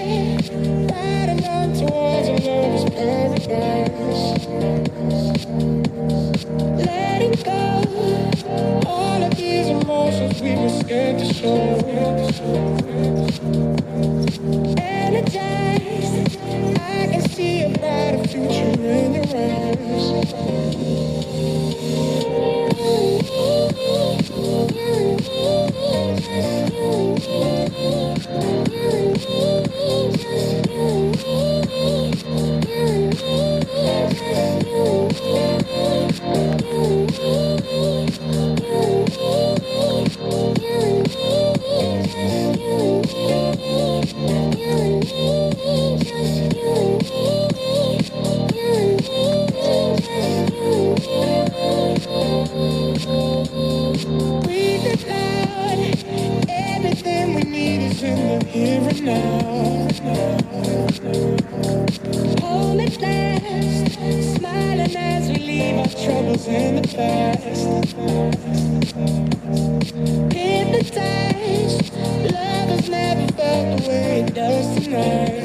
riding on towards a lover's paradise. Letting go all of these emotions we were scared to show. Energized, I can see a brighter future in your eyes. Everything we need is in the here and now. Home at last, smiling as we leave our troubles in the past. Hypnotized, love has never felt the way it does tonight.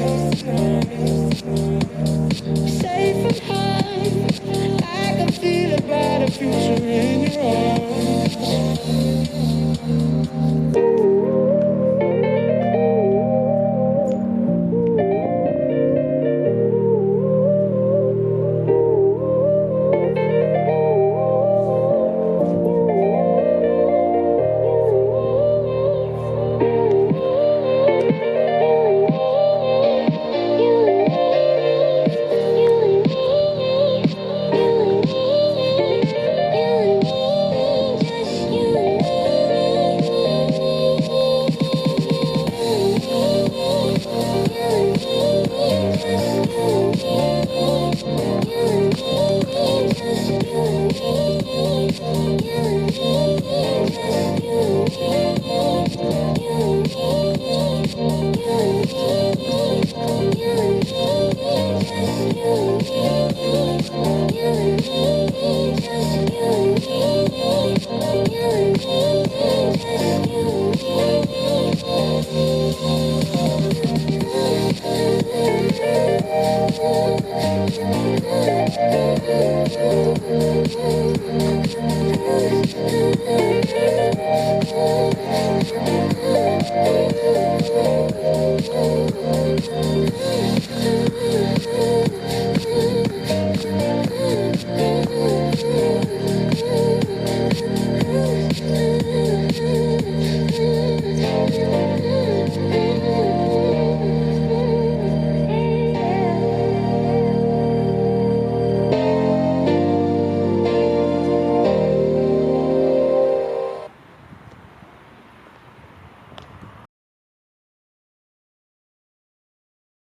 Safe from harm, I can feel a brighter future in your arms.